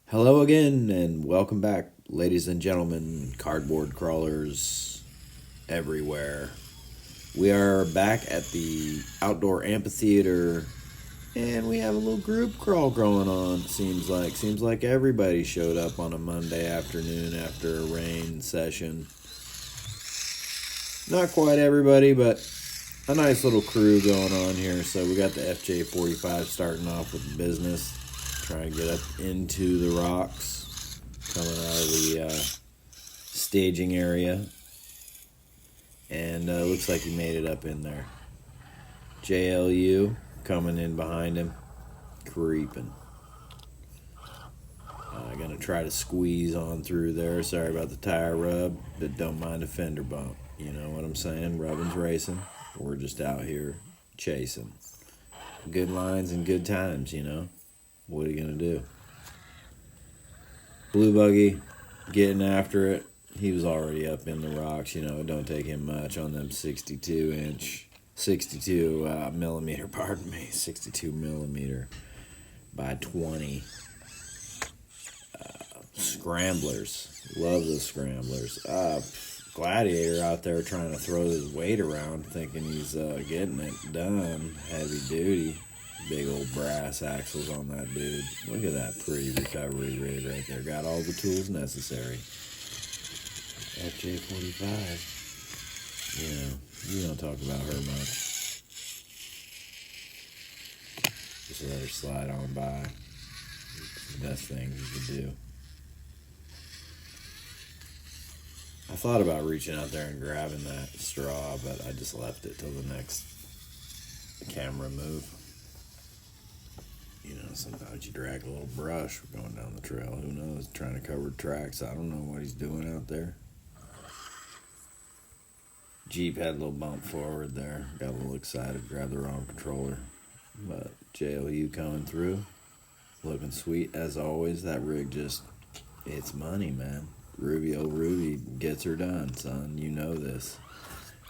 Hello again, and welcome back, ladies and gentlemen, cardboard crawlers everywhere. We are back at the outdoor amphitheater, and we have a little group crawl going on. Seems like everybody showed up on a Monday afternoon after a rain session. Not quite everybody, but a nice little crew going on here. So we got the FJ45 starting off with the business, trying to get up into the rocks, coming out of the staging area, and looks like he made it up in there. JLU coming in behind him, creeping. Gonna try to squeeze on through there. Sorry about the tire rub, but don't mind a fender bump. You know what I'm saying? Rubbing's racing. We're just out here chasing. Good lines and good times, you know. What are you gonna do? Blue Buggy getting after it. He was already up in the rocks, you know. It don't take him much on them 62 millimeter, pardon me, 62 millimeter by 20 scramblers. Love the scramblers. Gladiator out there trying to throw his weight around, thinking he's getting it done. Heavy duty. Big old brass axles on that dude. Look at that pretty recovery rig right there. Got all the tools necessary. FJ45. You don't talk about her much. Just let her slide on by. It's the best thing you could do. I thought about reaching out there and grabbing that straw, but I just left it till the next camera move. You know, sometimes you drag a little brush going down the trail. Who knows? Trying to cover tracks. I don't know what he's doing out there. Jeep had a little bump forward there. Got a little excited, grabbed the wrong controller. But JLU coming through. Looking sweet as always. That rig just, it's money, man. Ruby gets her done, son. You know this.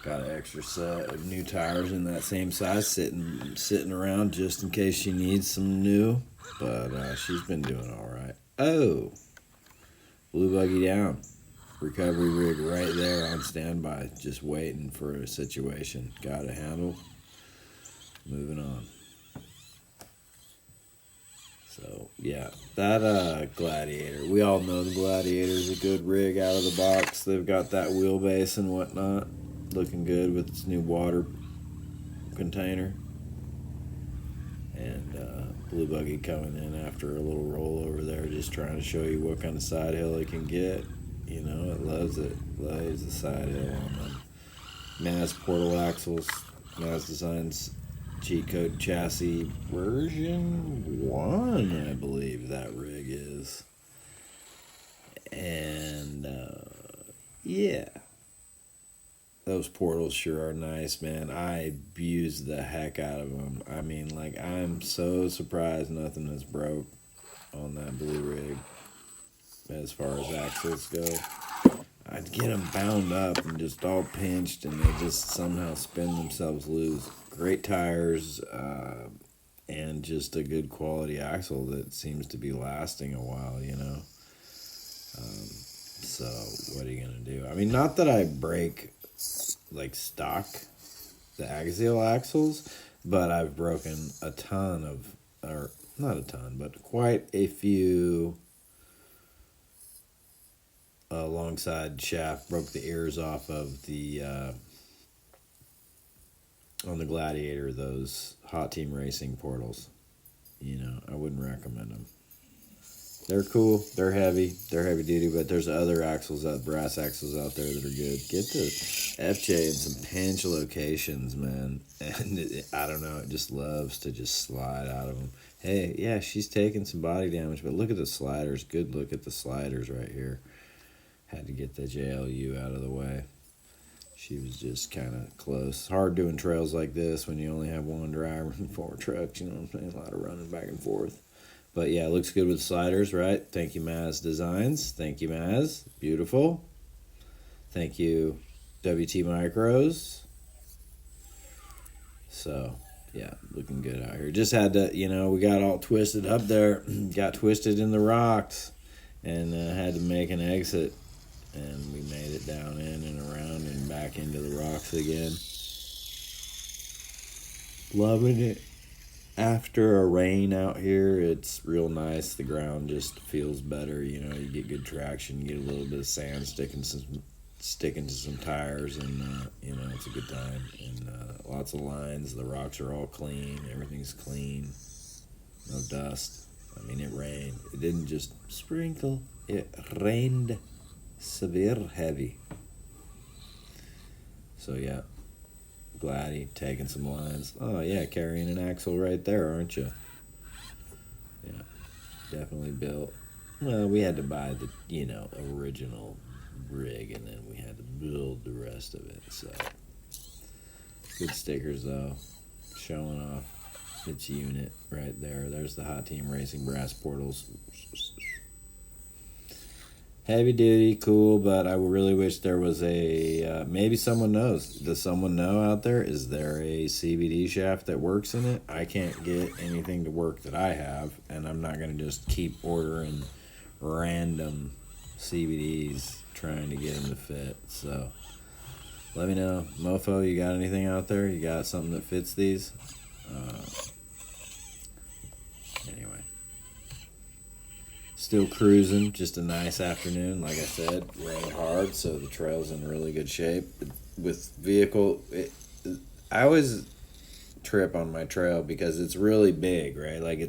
Got an extra set of new tires in that same size sitting around just in case she needs some new. But she's been doing all right. Oh, Blue Buggy down. Recovery rig right there on standby, just waiting for a situation. Got a handle. Moving on. So, yeah, that Gladiator. We all know the Gladiator's a good rig out of the box. They've got that wheelbase and whatnot. Looking good with its new water container. And Blue Buggy coming in after a little roll over there, just trying to show you what kind of side hill it can get. You know, it loves it. Loves the side hill on them. Maz portal axles. Maz Designs cheat code chassis version 1, I believe that rig is. And yeah, those portals sure are nice, man. I abuse the heck out of them. I mean, like, I'm so surprised nothing is broke on that blue rig as far as axles go. I'd get them bound up and just all pinched, and they just somehow spin themselves loose. Great tires, and just a good quality axle that seems to be lasting a while, you know. So what are you gonna do? I mean, not that I break like stock the axial axles, but I've broken a ton of, or not a ton, but quite a few alongside shaft. Broke the ears off of the on the Gladiator, those Hot Team Racing portals. You know, I wouldn't recommend them. They're cool, they're heavy duty, but there's other axles, brass axles out there that are good. Get the FJ in some pinch locations, man. And I don't know, it just loves to just slide out of them. Hey, yeah, she's taking some body damage, but look at the sliders. Good look at the sliders right here. Had to get the JLU out of the way. She was just kind of close. Hard doing trails like this when you only have one driver and 4 trucks, you know what I'm saying? A lot of running back and forth. But yeah, it looks good with sliders, right? Thank you, Maz Designs. Thank you, Maz. Beautiful. Thank you, WT Micros. So, Yeah, looking good out here. Just had to, we got all twisted up there, got twisted in the rocks, and had to make an exit. And we made it down in and around and back into the rocks again. Loving it. After a rain out here, it's real nice. The ground just feels better. You get good traction. You get a little bit of sand sticking to some tires, and it's a good time. And lots of lines. The rocks are all clean. Everything's clean. No dust. I mean, it rained. It didn't just sprinkle. It rained severe heavy. So yeah. Gladdy taking some lines. Oh yeah, carrying an axle right there, aren't you? Yeah, definitely built. Well, we had to buy the original rig, and then we had to build the rest of it. So good stickers though, showing off its unit right there. There's the Hot Team Racing brass portals. Heavy duty, cool, but I really wish there was a, maybe someone knows. Does someone know out there? Is there a CVD shaft that works in it? I can't get anything to work that I have, and I'm not going to just keep ordering random CVDs trying to get them to fit. So let me know. Mofo, you got anything out there? You got something that fits these? Anyway. Still cruising, just a nice afternoon. Like I said, rained hard, so the trail's in really good shape. With vehicle, I always trip on my trail because it's really big, right? Like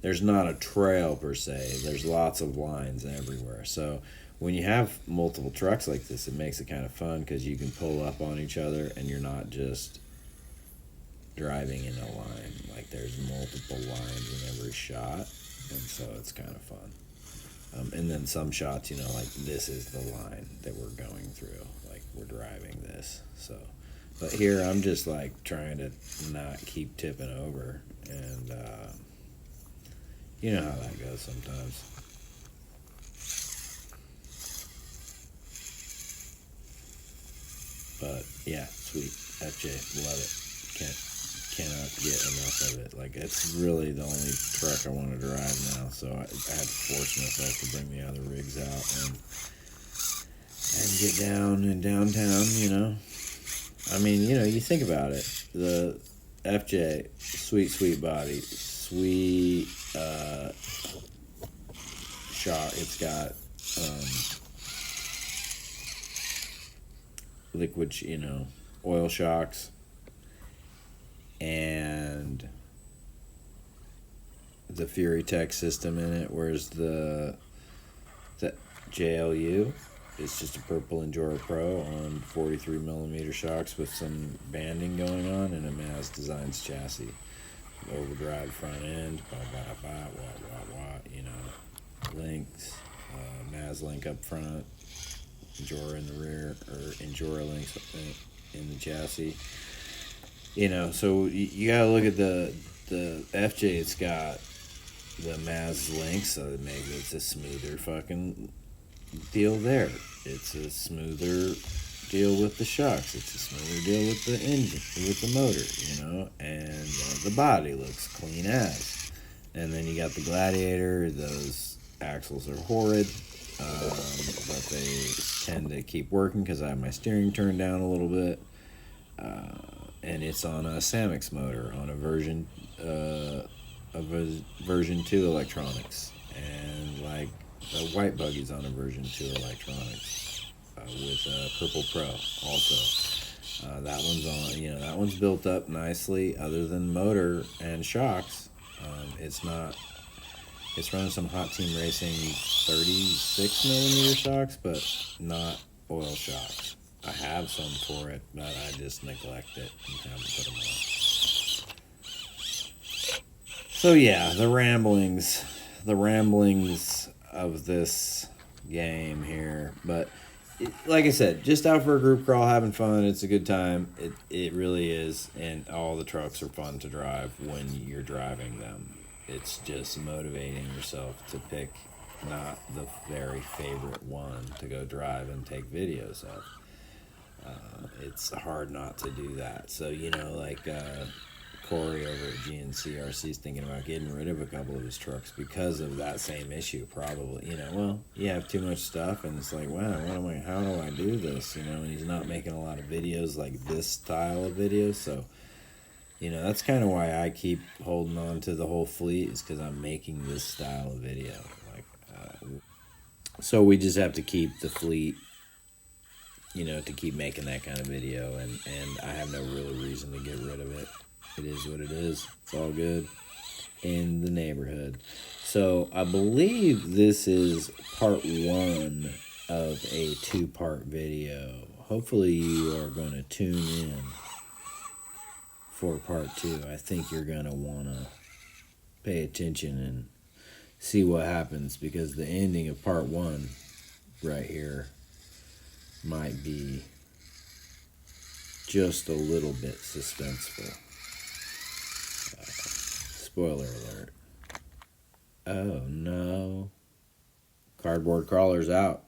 there's not a trail per se. There's lots of lines everywhere. So when you have multiple trucks like this, it makes it kind of fun because you can pull up on each other and you're not just driving in a line. Like there's multiple lines in every shot. And so it's kind of fun. And then some shots, like this is the line that we're going through. Like we're driving this. So, but here I'm just like trying to not keep tipping over. And you know how that goes sometimes. But yeah, sweet. FJ, love it. Cannot get enough of it. Like it's really the only truck I want to drive now, so I had to force myself to bring the other rigs out and get down in downtown. I mean, you think about it. The FJ, sweet body, sweet shock. It's got liquid, oil shocks. And the Fury Tech system in it, whereas the JLU is just a purple Enduro Pro on 43 millimeter shocks with some banding going on, and a Maz Designs chassis, overdrive front end, links, Maz link up front, Enduro in the rear, or Enduro links in the chassis. So you gotta look at the FJ. It's got the Maz links, so it makes a smoother fucking deal there. It's a smoother deal with the shocks. It's a smoother deal with the engine, with the motor, and the body looks clean as. And then you got the Gladiator. Those axles are horrid, but they tend to keep working because I have my steering turned down a little bit. And it's on a Samix motor on a version 2 electronics, and like the white buggy's on a version 2 electronics with a Purple Pro also. That one's on, that one's built up nicely. Other than motor and shocks, it's running some Hot Team Racing 36 millimeter shocks, but not oil shocks. I have some for it, but I just neglect it and haven't put them on. So yeah, the ramblings of this game here. But like I said, just out for a group crawl, having fun. It's a good time. It really is, and all the trucks are fun to drive when you're driving them. It's just motivating yourself to pick not the very favorite one to go drive and take videos of. It's hard not to do that. So, Corey over at GNCRC is thinking about getting rid of a couple of his trucks because of that same issue. Probably, well, you have too much stuff, and it's like, wow, how do I do this? And he's not making a lot of videos like this style of videos, so that's kind of why I keep holding on to the whole fleet, is because I'm making this style of video. So we just have to keep the fleet, to keep making that kind of video, and I have no real reason to get rid of it. It is what it is. It's all good in the neighborhood. So I believe this is part 1 of a 2-part video. Hopefully you are going to tune in for part 2. I think you're going to want to pay attention and see what happens, because the ending of part 1 right here might be just a little bit suspenseful. Spoiler alert. Oh no. Cardboard crawler's out.